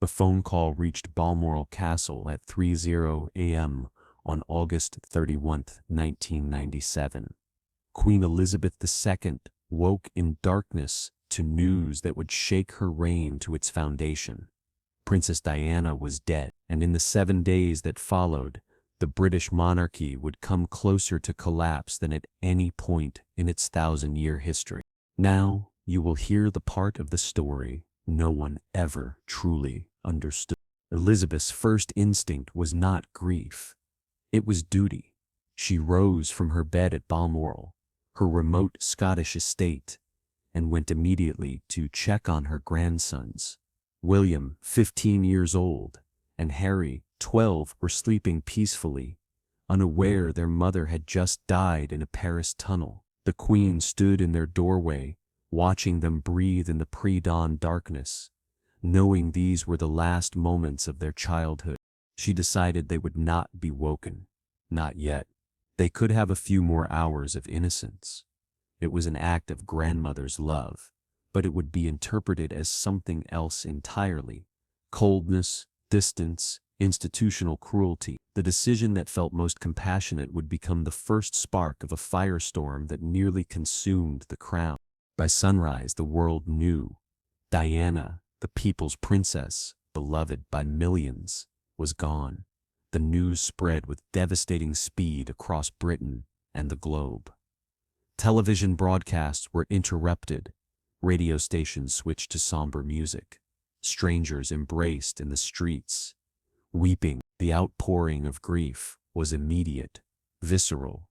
The phone call reached Balmoral Castle at 3:00 a.m. on August 31, 1997. Queen Elizabeth II woke in darkness to news that would shake her reign to its foundation. Princess Diana was dead, and in the 7 days that followed, the British monarchy would come closer to collapse than at any point in its 1,000-year history. Now, you will hear the part of the story no one ever truly understood. Elizabeth's first instinct was not grief. It was duty. She rose from her bed at Balmoral, her remote Scottish estate, and went immediately to check on her grandsons. William, 15 years old, and Harry, 12, were sleeping peacefully, unaware their mother had just died in a Paris tunnel. The Queen stood in their doorway, watching them breathe in the pre-dawn darkness. Knowing these were the last moments of their childhood, she decided they would not be woken. Not yet. They could have a few more hours of innocence. It was an act of grandmother's love, but it would be interpreted as something else entirely. Coldness, distance, institutional cruelty. The decision that felt most compassionate would become the first spark of a firestorm that nearly consumed the crown. By sunrise, the world knew Diana, the people's princess, beloved by millions, was gone. The news spread with devastating speed across Britain and the globe. Television broadcasts were interrupted. Radio stations switched to somber music. Strangers embraced in the streets. Weeping, the outpouring of grief, was immediate, visceral,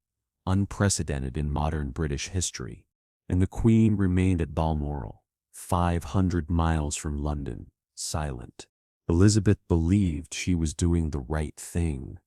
unprecedented in modern British history. And the Queen remained at Balmoral, 500 miles from London, silent. Elizabeth believed she was doing the right thing.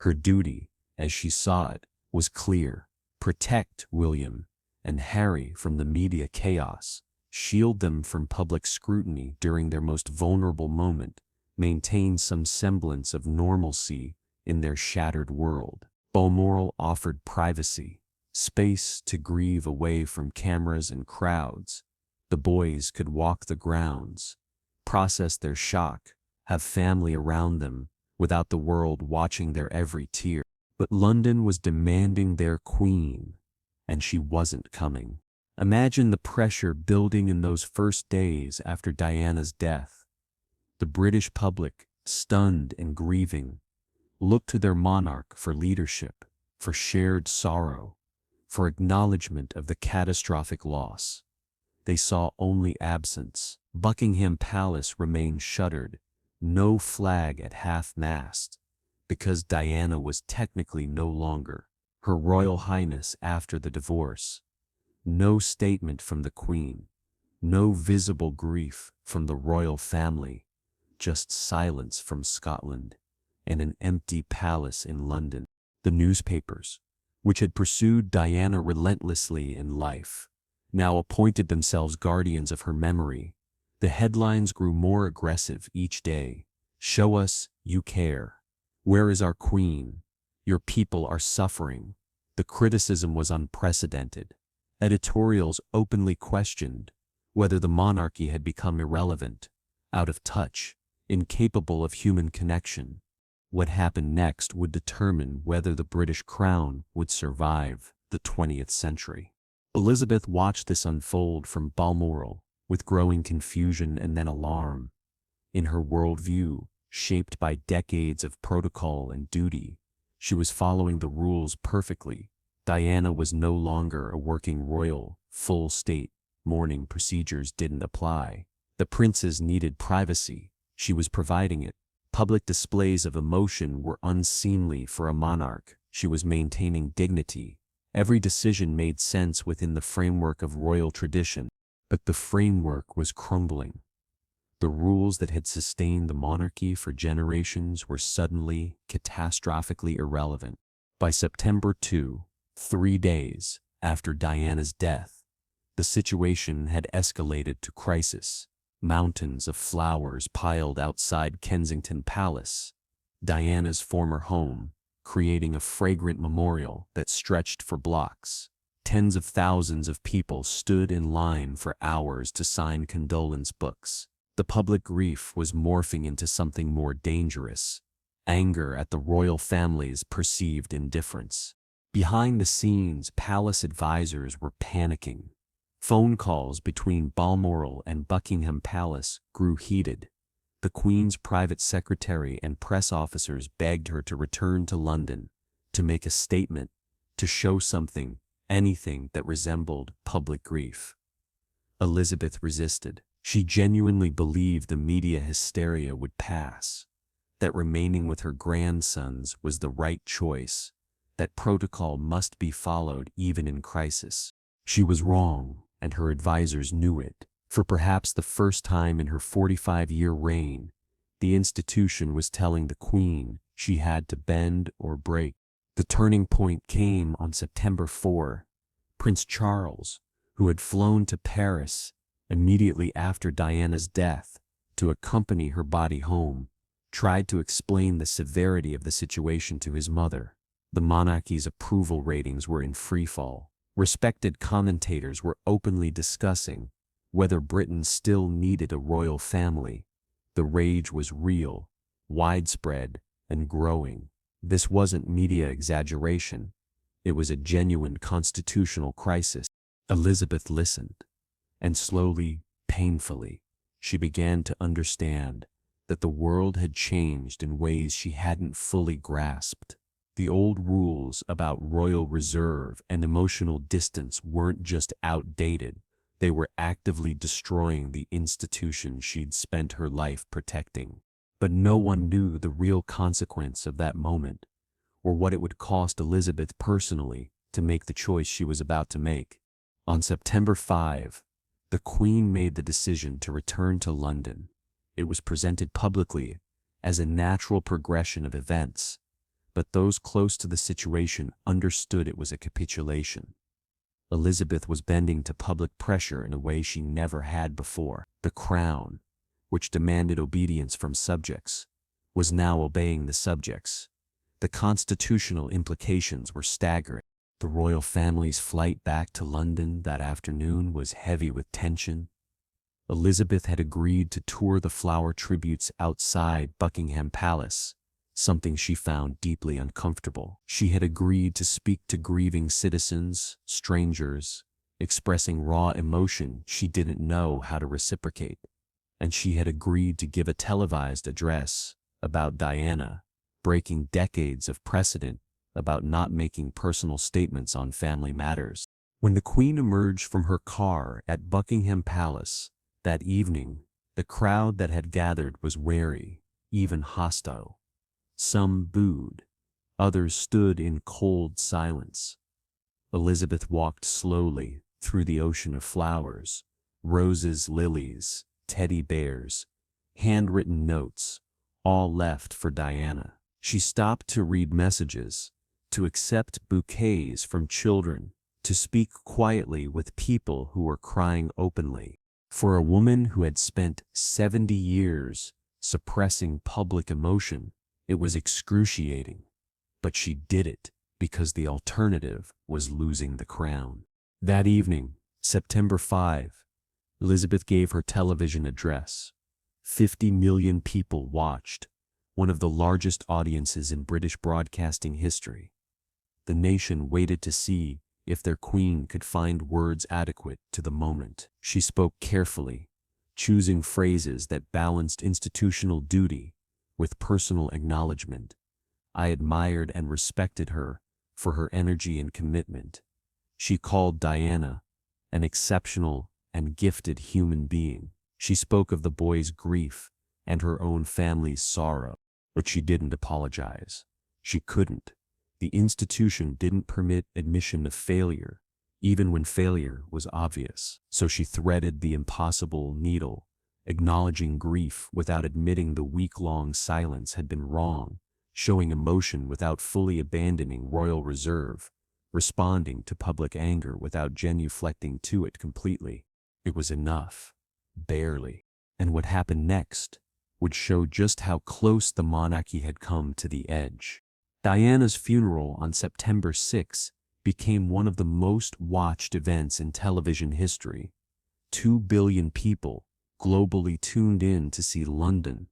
Her duty, as she saw it, was clear: protect William and Harry from the media chaos, shield them from public scrutiny during their most vulnerable moment, maintain some semblance of normalcy in their shattered world. Balmoral offered privacy, space to grieve away from cameras and crowds. The boys could walk the grounds, process their shock, have family around them, without the world watching their every tear. But London was demanding their queen, and she wasn't coming. Imagine the pressure building in those first days after Diana's death. The British public, stunned and grieving, looked to their monarch for leadership, for shared sorrow, for acknowledgement of the catastrophic loss. They saw only absence. Buckingham Palace remained shuttered, no flag at half-mast, because Diana was technically no longer Her Royal Highness after the divorce. No statement from the Queen, no visible grief from the royal family, just silence from Scotland and an empty palace in London. The newspapers, which had pursued Diana relentlessly in life, now appointed themselves guardians of her memory. The headlines grew more aggressive each day. "Show us you care. Where is our Queen? Your people are suffering." The criticism was unprecedented. Editorials openly questioned whether the monarchy had become irrelevant, out of touch, incapable of human connection. What happened next would determine whether the British crown would survive the 20th century. Elizabeth watched this unfold from Balmoral with growing confusion and then alarm. In her worldview, shaped by decades of protocol and duty, she was following the rules perfectly. Diana was no longer a working royal, full state. Mourning procedures didn't apply. The princes needed privacy. She was providing it. Public displays of emotion were unseemly for a monarch. She was maintaining dignity. Every decision made sense within the framework of royal tradition. But the framework was crumbling. The rules that had sustained the monarchy for generations were suddenly, catastrophically irrelevant. By September 2, 3 days after Diana's death, the situation had escalated to crisis. Mountains of flowers piled outside Kensington Palace, Diana's former home, creating a fragrant memorial that stretched for blocks. Tens of thousands of people stood in line for hours to sign condolence books. The public grief was morphing into something more dangerous: anger at the royal family's perceived indifference. Behind the scenes, palace advisors were panicking. Phone calls between Balmoral and Buckingham Palace grew heated. The Queen's private secretary and press officers begged her to return to London, to make a statement, to show something, anything that resembled public grief. Elizabeth resisted. She genuinely believed the media hysteria would pass, that remaining with her grandsons was the right choice, that protocol must be followed even in crisis. She was wrong, and her advisors knew it. For perhaps the first time in her 45-year reign, the institution was telling the Queen she had to bend or break. The turning point came on September 4. Prince Charles, who had flown to Paris immediately after Diana's death to accompany her body home, tried to explain the severity of the situation to his mother. The monarchy's approval ratings were in freefall. Respected commentators were openly discussing whether Britain still needed a royal family. The rage was real, widespread, and growing. This wasn't media exaggeration. It was a genuine constitutional crisis. Elizabeth listened, and slowly, painfully, she began to understand that the world had changed in ways she hadn't fully grasped. The old rules about royal reserve and emotional distance weren't just outdated, they were actively destroying the institution she'd spent her life protecting. But no one knew the real consequence of that moment, or what it would cost Elizabeth personally to make the choice she was about to make. On September 5, the Queen made the decision to return to London. It was presented publicly as a natural progression of events, but those close to the situation understood it was a capitulation. Elizabeth was bending to public pressure in a way she never had before. The crown, which demanded obedience from subjects, was now obeying the subjects. The constitutional implications were staggering. The royal family's flight back to London that afternoon was heavy with tension. Elizabeth had agreed to tour the flower tributes outside Buckingham Palace, something she found deeply uncomfortable. She had agreed to speak to grieving citizens, strangers, expressing raw emotion she didn't know how to reciprocate. And she had agreed to give a televised address about Diana, breaking decades of precedent about not making personal statements on family matters. When the Queen emerged from her car at Buckingham Palace that evening, the crowd that had gathered was wary, even hostile. Some booed, others stood in cold silence. Elizabeth walked slowly through the ocean of flowers, roses, lilies, teddy bears, handwritten notes, all left for Diana. She stopped to read messages, to accept bouquets from children, to speak quietly with people who were crying openly. For a woman who had spent 70 years suppressing public emotion, it was excruciating. But she did it because the alternative was losing the crown. That evening, September 5, Elizabeth gave her television address. 50 million people watched, one of the largest audiences in British broadcasting history. The nation waited to see if their queen could find words adequate to the moment. She spoke carefully, choosing phrases that balanced institutional duty with personal acknowledgement. I admired and respected her for her energy and commitment. She called Diana an exceptional and gifted human being. She spoke of the boy's grief and her own family's sorrow, but she didn't apologize. She couldn't. The institution didn't permit admission of failure, even when failure was obvious. So she threaded the impossible needle, acknowledging grief without admitting the week-long silence had been wrong, showing emotion without fully abandoning royal reserve, responding to public anger without genuflecting to it completely. It was enough. Barely. And what happened next would show just how close the monarchy had come to the edge. Diana's funeral on September 6 became one of the most watched events in television history. 2 billion people, globally tuned in to see London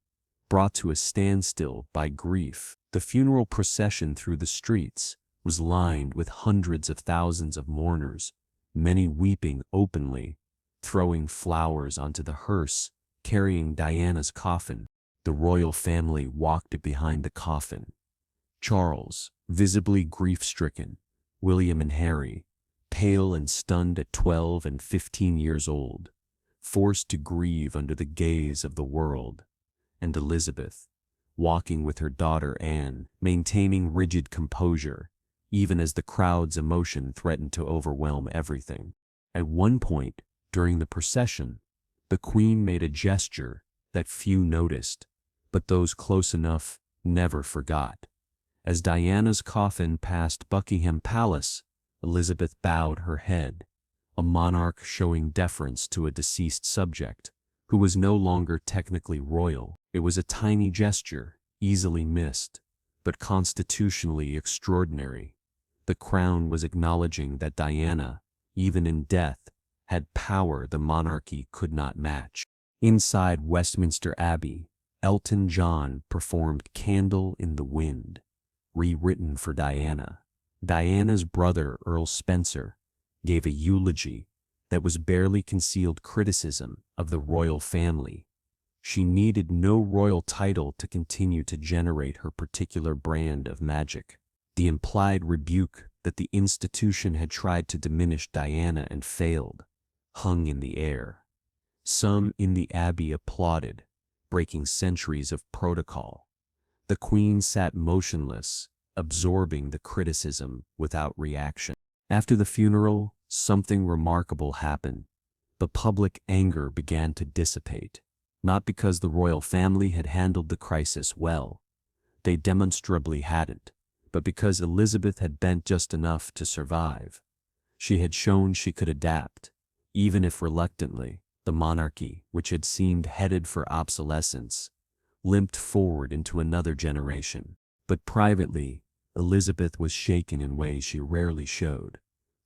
brought to a standstill by grief. The funeral procession through the streets was lined with hundreds of thousands of mourners, many weeping openly, throwing flowers onto the hearse, carrying Diana's coffin. The royal family walked behind the coffin. Charles, visibly grief-stricken, William and Harry, pale and stunned at 12 and 15 years old, forced to grieve under the gaze of the world, and Elizabeth, walking with her daughter Anne, maintaining rigid composure, even as the crowd's emotion threatened to overwhelm everything. At one point, during the procession, the Queen made a gesture that few noticed, but those close enough never forgot. As Diana's coffin passed Buckingham Palace, Elizabeth bowed her head, a monarch showing deference to a deceased subject, who was no longer technically royal. It was a tiny gesture, easily missed, but constitutionally extraordinary. The crown was acknowledging that Diana, even in death, had power the monarchy could not match. Inside Westminster Abbey, Elton John performed "Candle in the Wind," rewritten for Diana. Diana's brother, Earl Spencer, gave a eulogy that was barely concealed criticism of the royal family. She needed no royal title to continue to generate her particular brand of magic. The implied rebuke that the institution had tried to diminish Diana and failed hung in the air. Some in the Abbey applauded, breaking centuries of protocol. The Queen sat motionless, absorbing the criticism without reaction. After the funeral, something remarkable happened. The public anger began to dissipate, not because the royal family had handled the crisis well. They demonstrably hadn't, but because Elizabeth had bent just enough to survive. She had shown she could adapt, even if reluctantly. The monarchy, which had seemed headed for obsolescence, limped forward into another generation. But privately, Elizabeth was shaken in ways she rarely showed.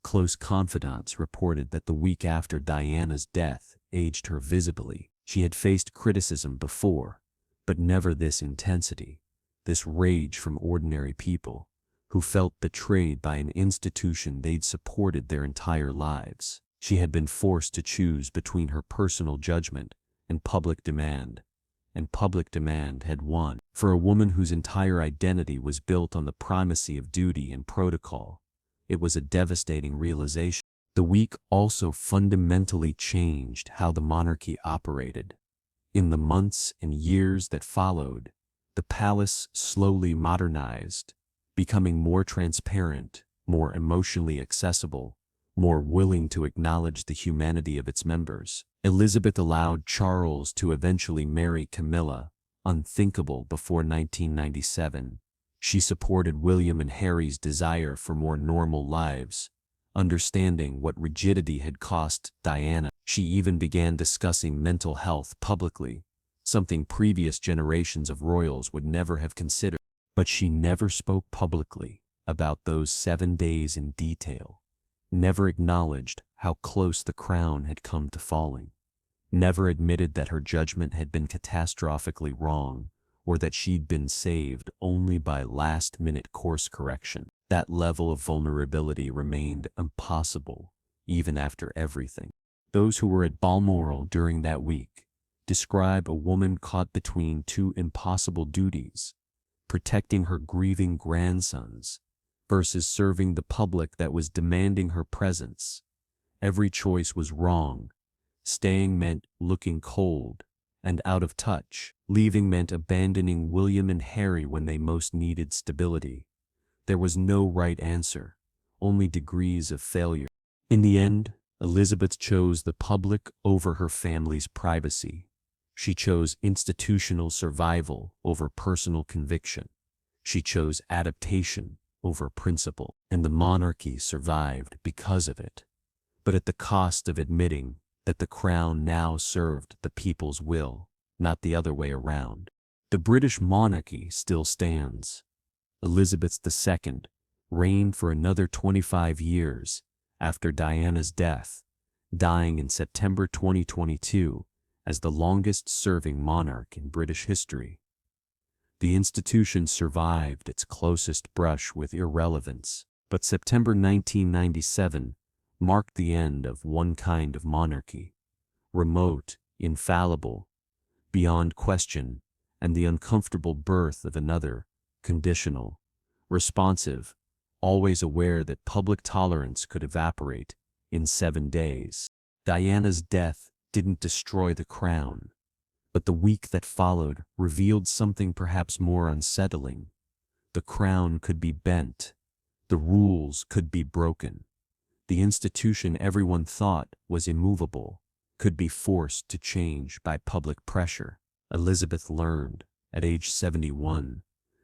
Close confidants reported that the week after Diana's death aged her visibly. She had faced criticism before, but never this intensity, this rage from ordinary people who felt betrayed by an institution they'd supported their entire lives. She had been forced to choose between her personal judgment and public demand had won. For a woman whose entire identity was built on the primacy of duty and protocol, it was a devastating realization. The week also fundamentally changed how the monarchy operated. In the months and years that followed, the palace slowly modernized, becoming more transparent, more emotionally accessible, more willing to acknowledge the humanity of its members. Elizabeth allowed Charles to eventually marry Camilla, unthinkable before 1997. She supported William and Harry's desire for more normal lives, understanding what rigidity had cost Diana. She even began discussing mental health publicly, something previous generations of royals would never have considered. But she never spoke publicly about those 7 days in detail, never acknowledged how close the crown had come to falling, never admitted that her judgment had been catastrophically wrong, or that she'd been saved only by last-minute course correction. That level of vulnerability remained impossible, even after everything. Those who were at Balmoral during that week describe a woman caught between two impossible duties: protecting her grieving grandsons versus serving the public that was demanding her presence. Every choice was wrong. Staying meant looking cold and out of touch. Leaving meant abandoning William and Harry when they most needed stability. There was no right answer, only degrees of failure. In the end, Elizabeth chose the public over her family's privacy. She chose institutional survival over personal conviction. She chose adaptation over principle, and the monarchy survived because of it, but at the cost of admitting that the crown now served the people's will, not the other way around. The British monarchy still stands. Elizabeth II reigned for another 25 years after Diana's death, dying in September 2022 as the longest-serving monarch in British history. The institution survived its closest brush with irrelevance, but September 1997 marked the end of one kind of monarchy, remote, infallible, beyond question, and the uncomfortable birth of another, conditional, responsive, always aware that public tolerance could evaporate in 7 days. Diana's death didn't destroy the crown, but the week that followed revealed something perhaps more unsettling. The crown could be bent. The rules could be broken. The institution everyone thought was immovable could be forced to change by public pressure. Elizabeth learned, at age 71,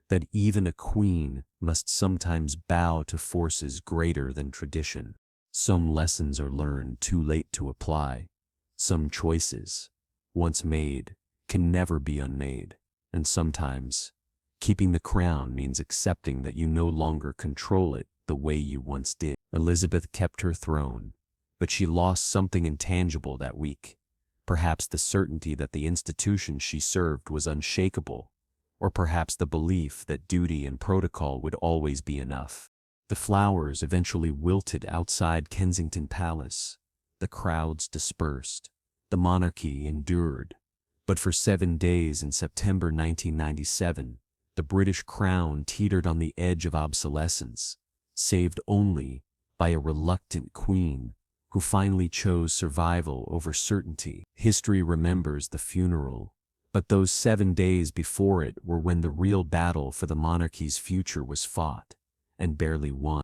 that even a queen must sometimes bow to forces greater than tradition. Some lessons are learned too late to apply. Some choices, once made, can never be unmade. And sometimes, keeping the crown means accepting that you no longer control it the way you once did. Elizabeth kept her throne, but she lost something intangible that week. Perhaps the certainty that the institution she served was unshakable, or perhaps the belief that duty and protocol would always be enough. The flowers eventually wilted outside Kensington Palace. The crowds dispersed. The monarchy endured. But for 7 days in September 1997, the British crown teetered on the edge of obsolescence, saved only by a reluctant queen who finally chose survival over certainty. History remembers the funeral, but those 7 days before it were when the real battle for the monarchy's future was fought, and barely won.